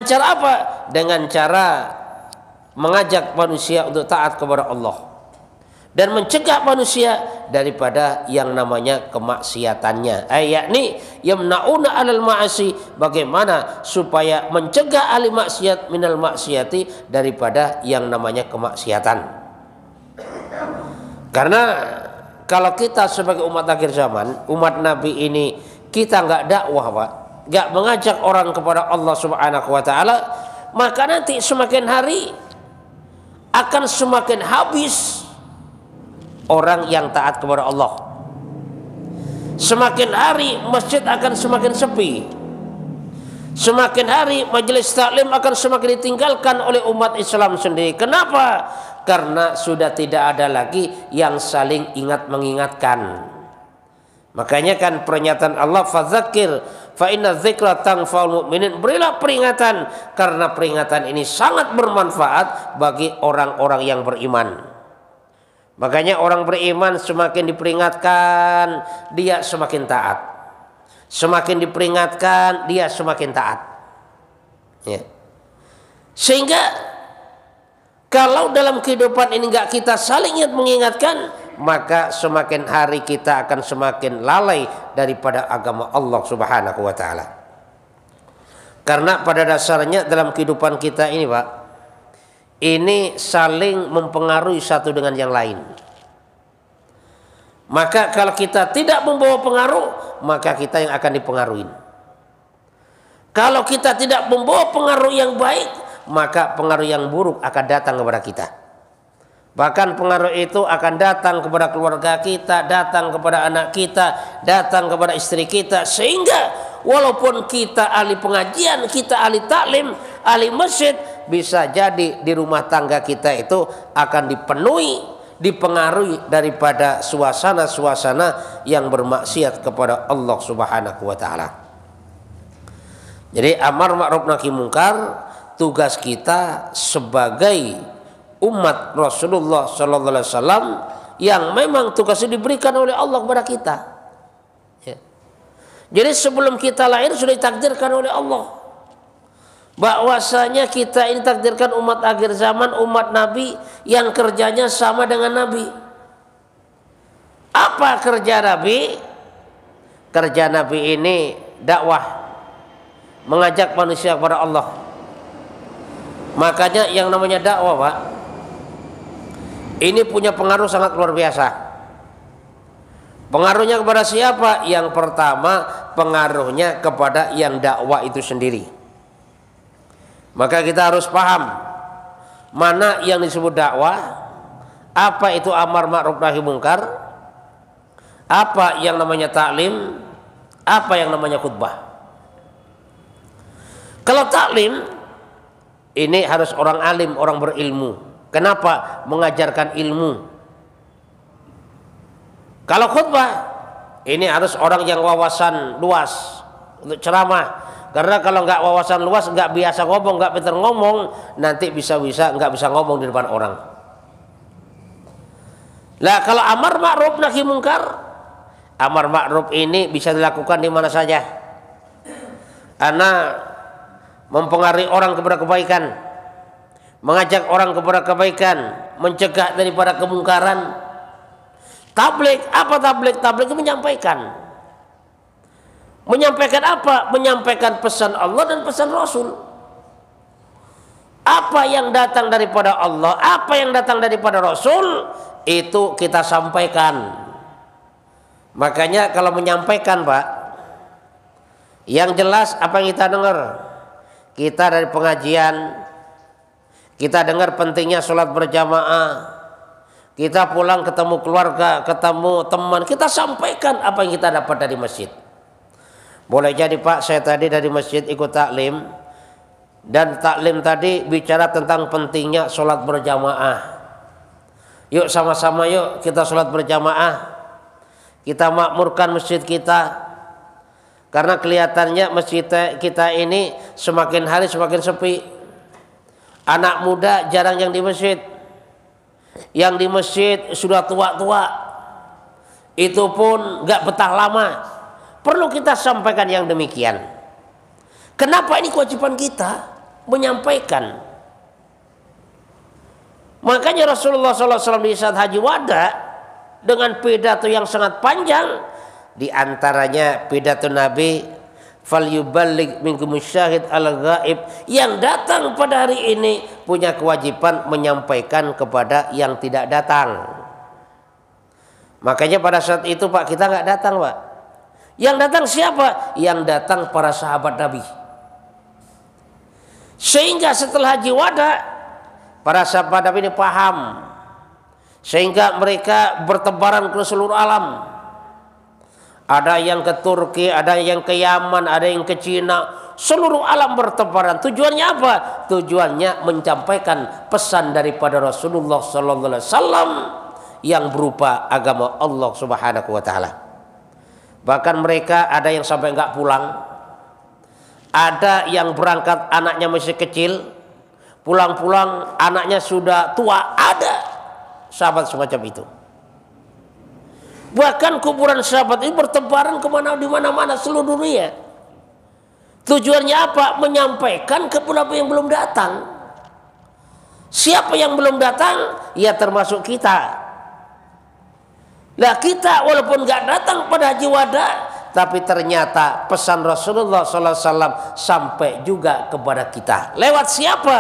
cara apa? Dengan cara mengajak manusia untuk taat kepada Allah dan mencegah manusia daripada yang namanya kemaksiatannya. Yakni yamnauna 'alal ma'asi, bagaimana supaya mencegah ahli maksiat minal maksiati, daripada yang namanya kemaksiatan. Karena kalau kita sebagai umat akhir zaman, umat Nabi ini, kita nggak dakwah, Pak, nggak mengajak orang kepada Allah Subhanahu wa taala, maka nanti semakin hari akan semakin habis orang yang taat kepada Allah. Semakin hari masjid akan semakin sepi. Semakin hari majelis taklim akan semakin ditinggalkan oleh umat Islam sendiri. Kenapa? Karena sudah tidak ada lagi yang saling ingat mengingatkan. Makanya kan pernyataan Allah, fadzakir fa inna dzikra tanfa'ul mu'minin, berilah peringatan karena peringatan ini sangat bermanfaat bagi orang-orang yang beriman. Makanya orang beriman semakin diperingatkan dia semakin taat, semakin diperingatkan dia semakin taat, ya. Sehingga kalau dalam kehidupan ini enggak kita saling ingat mengingatkan, maka semakin hari kita akan semakin lalai daripada agama Allah Subhanahu wa taala. Karena pada dasarnya dalam kehidupan kita ini, Pak, ini saling mempengaruhi satu dengan yang lain. Maka kalau kita tidak membawa pengaruh, maka kita yang akan dipengaruhi. Kalau kita tidak membawa pengaruh yang baik, maka pengaruh yang buruk akan datang kepada kita. Bahkan pengaruh itu akan datang kepada keluarga kita, datang kepada anak kita, datang kepada istri kita. Sehingga walaupun kita ahli pengajian, kita ahli taklim, ahli masjid, bisa jadi di rumah tangga kita itu akan dipengaruhi daripada suasana-suasana yang bermaksiat kepada Allah Subhanahu wa taala. Jadi amar ma'ruf nahi mungkar, tugas kita sebagai umat Rasulullah sallallahu alaihi wasallam yang memang tugasnya diberikan oleh Allah kepada kita. Ya. Jadi sebelum kita lahir sudah ditakdirkan oleh Allah bahwasanya kita ini takdirkan umat akhir zaman, umat Nabi yang kerjanya sama dengan Nabi. Apa kerja Nabi? Kerja Nabi ini dakwah, mengajak manusia kepada Allah. Makanya yang namanya dakwah, Pak, ini punya pengaruh sangat luar biasa. Pengaruhnya kepada siapa? Yang pertama, pengaruhnya kepada yang dakwah itu sendiri. Maka kita harus paham mana yang disebut dakwah, apa itu amar ma'ruf nahi mungkar, apa yang namanya taklim, apa yang namanya khutbah. Kalau taklim ini harus orang alim, orang berilmu. Kenapa? Mengajarkan ilmu. Kalau khutbah ini harus orang yang wawasan luas untuk ceramah. Karena kalau nggak wawasan luas, nggak biasa ngomong, nggak pintar ngomong, nanti bisa-bisa nggak bisa ngomong di depan orang. Lah kalau amar ma'ruf nahi mungkar, amar ma'ruf ini bisa dilakukan di mana saja. Ana mempengaruhi orang kepada kebaikan, mengajak orang kepada kebaikan, mencegah daripada kemungkaran. Tabligh, apa tabligh? Tabligh itu menyampaikan. Menyampaikan apa? Menyampaikan pesan Allah dan pesan Rasul. Apa yang datang daripada Allah, apa yang datang daripada Rasul, itu kita sampaikan. Makanya kalau menyampaikan, Pak, yang jelas apa yang kita dengar. Kita dari pengajian, kita dengar pentingnya sholat berjamaah, kita pulang ketemu keluarga, ketemu teman, kita sampaikan apa yang kita dapat dari masjid. Boleh jadi, Pak, saya tadi dari masjid ikut taklim, dan taklim tadi bicara tentang pentingnya sholat berjamaah. Yuk sama-sama yuk kita sholat berjamaah, kita makmurkan masjid kita. Karena kelihatannya masjid kita ini semakin hari semakin sepi. Anak muda jarang yang di masjid. Yang di masjid sudah tua-tua, itu pun gak betah lama. Perlu kita sampaikan yang demikian. Kenapa? Ini kewajiban kita. menyampaikan. Makanya Rasulullah SAW di saat haji wada dengan pidato yang sangat panjang, di antaranya pidato Nabi, falyuballigh minkum syahid al-ghaib, yang datang pada hari ini punya kewajiban menyampaikan kepada yang tidak datang. Makanya pada saat itu Pak, kita nggak datang Pak. Yang datang siapa? Yang datang para sahabat Nabi. Sehingga setelah haji wada, para sahabat Nabi ini paham, sehingga mereka bertebaran ke seluruh alam. Ada yang ke Turki, ada yang ke Yaman, ada yang ke Cina. Seluruh alam bertebaran. Tujuannya apa? Tujuannya menyampaikan pesan daripada Rasulullah SAW yang berupa agama Allah Subhanahu wa Ta'ala. Bahkan mereka ada yang sampai nggak pulang, ada yang berangkat anaknya masih kecil, pulang-pulang anaknya sudah tua, ada sahabat semacam itu. Bahkan kuburan sahabat ini bertebaran kemana, di mana-mana seluruh dunia. Tujuannya apa? Menyampaikan kepada yang belum datang. Siapa yang belum datang? Ya termasuk kita. Nah kita walaupun nggak datang pada haji wada, tapi ternyata pesan Rasulullah SAW sampai juga kepada kita. Lewat siapa?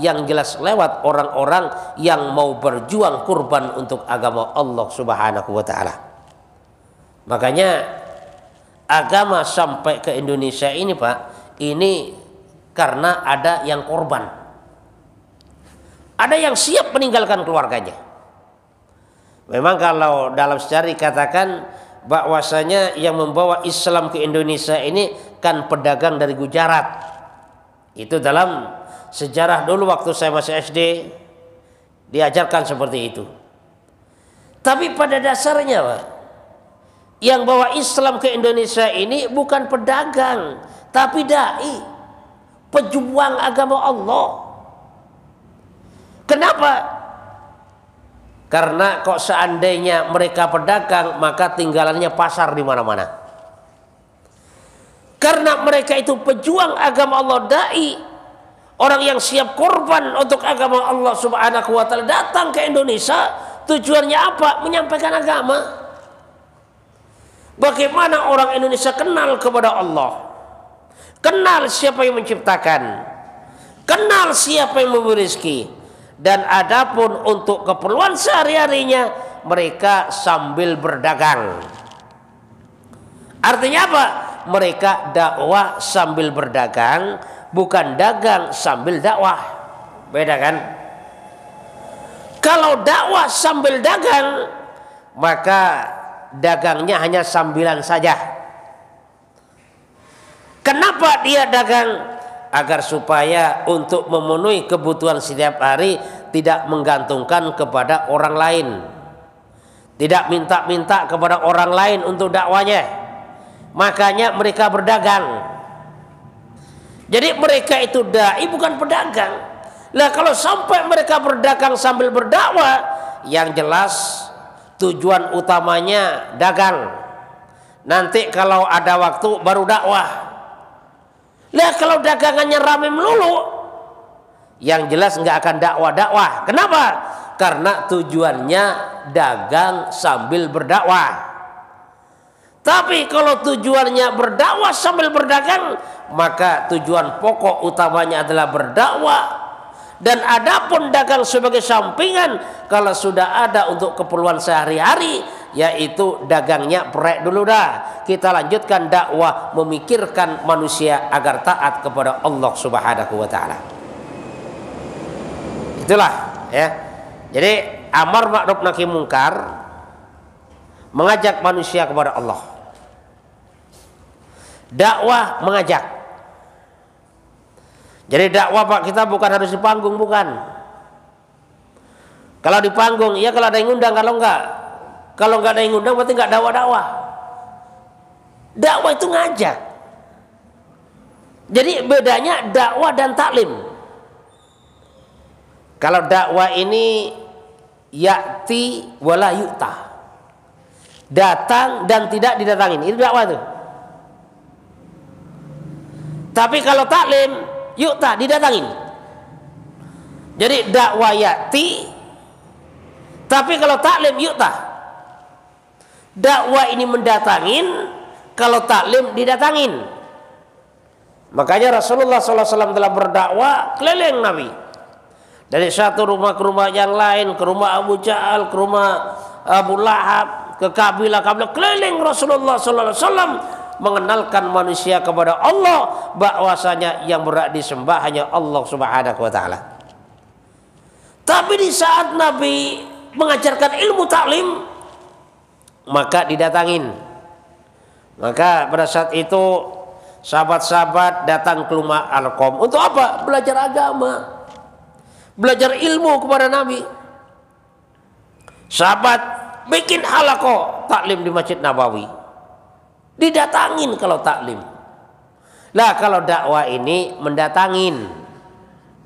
Yang jelas lewat orang-orang yang mau berjuang kurban untuk agama Allah Subhanahu wa Ta'ala. Makanya agama sampai ke Indonesia ini Pak, ini karena ada yang korban. Ada yang siap meninggalkan keluarganya. Memang kalau dalam sejarah dikatakan bahwasanya yang membawa Islam ke Indonesia ini kan pedagang dari Gujarat. Itu dalam sejarah dulu waktu saya masih SD diajarkan seperti itu. Tapi pada dasarnya Pak, yang bawa Islam ke Indonesia ini bukan pedagang, tapi dai, pejuang agama Allah. Kenapa? Karena kok seandainya mereka pedagang, maka tinggalannya pasar di mana-mana. Karena mereka itu pejuang agama Allah, dai, orang yang siap korban untuk agama Allah Subhanahu wa Ta'ala, datang ke Indonesia. Tujuannya apa? Menyampaikan agama. Bagaimana orang Indonesia kenal kepada Allah, kenal siapa yang menciptakan, kenal siapa yang memberi rezeki. Dan adapun untuk keperluan sehari-harinya mereka sambil berdagang. Artinya apa? Mereka dakwah sambil berdagang, bukan dagang sambil dakwah. Beda kan? Kalau dakwah sambil dagang, maka dagangnya hanya sambilan saja. Kenapa dia dagang? Agar supaya untuk memenuhi kebutuhan setiap hari tidak menggantungkan kepada orang lain, tidak minta-minta kepada orang lain untuk dakwanya. Makanya mereka berdagang. Jadi mereka itu dai, bukan pedagang. Nah kalau sampai mereka berdagang sambil berdakwah, yang jelas tujuan utamanya dagang. Nanti kalau ada waktu baru dakwah. Nah kalau dagangannya rame melulu, yang jelas nggak akan dakwah-dakwah. Kenapa? Karena tujuannya dagang sambil berdakwah. Tapi kalau tujuannya berdakwah sambil berdagang, maka tujuan pokok utamanya adalah berdakwah. Dan adapun dagang sebagai sampingan, kalau sudah ada untuk keperluan sehari-hari, yaitu dagangnya perek dulu dah. Kita lanjutkan dakwah, memikirkan manusia agar taat kepada Allah Subhanahu wa Ta'ala. Itulah ya. Jadi amar ma'ruf nahi mungkar, mengajak manusia kepada Allah. Dakwah mengajak. Jadi dakwah Pak, kita bukan harus di panggung, bukan. Kalau di panggung, ya kalau ada yang ngundang, kalau nggak ada yang ngundang berarti nggak dakwah-dakwah. Dakwah itu ngajak. Jadi bedanya dakwah dan taklim. Kalau dakwah ini ya'ti wala yu'ta, datang dan tidak didatangin, itu dakwah itu. Tapi kalau taklim, yu'ta, didatangin. Jadi dakwah ya'ti, tapi kalau taklim yu'ta. Dakwah ini mendatangin, kalau taklim didatangin. Makanya Rasulullah SAW dalam berdakwah keliling Nabi. Dari satu rumah ke rumah yang lain, ke rumah Abu Jahal, ke rumah Abu Lahab, ke kabilah-kabilah, keliling Rasulullah SAW mengenalkan manusia kepada Allah, bahwasanya yang berhak disembah hanya Allah Subhanahu wa taala. Tapi di saat Nabi mengajarkan ilmu taklim, maka didatangin. Maka pada saat itu sahabat-sahabat datang ke rumah Al-Qam untuk apa? Belajar agama, belajar ilmu kepada Nabi. Sahabat bikin halaqah taklim di Masjid Nabawi, didatangin kalau taklim. Lah kalau dakwah ini mendatangin,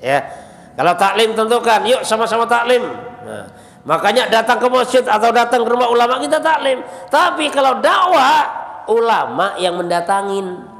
ya. Kalau taklim tentukan, yuk sama-sama taklim. Nah, makanya datang ke masjid atau datang ke rumah ulama kita taklim. Tapi kalau dakwah, ulama yang mendatangin.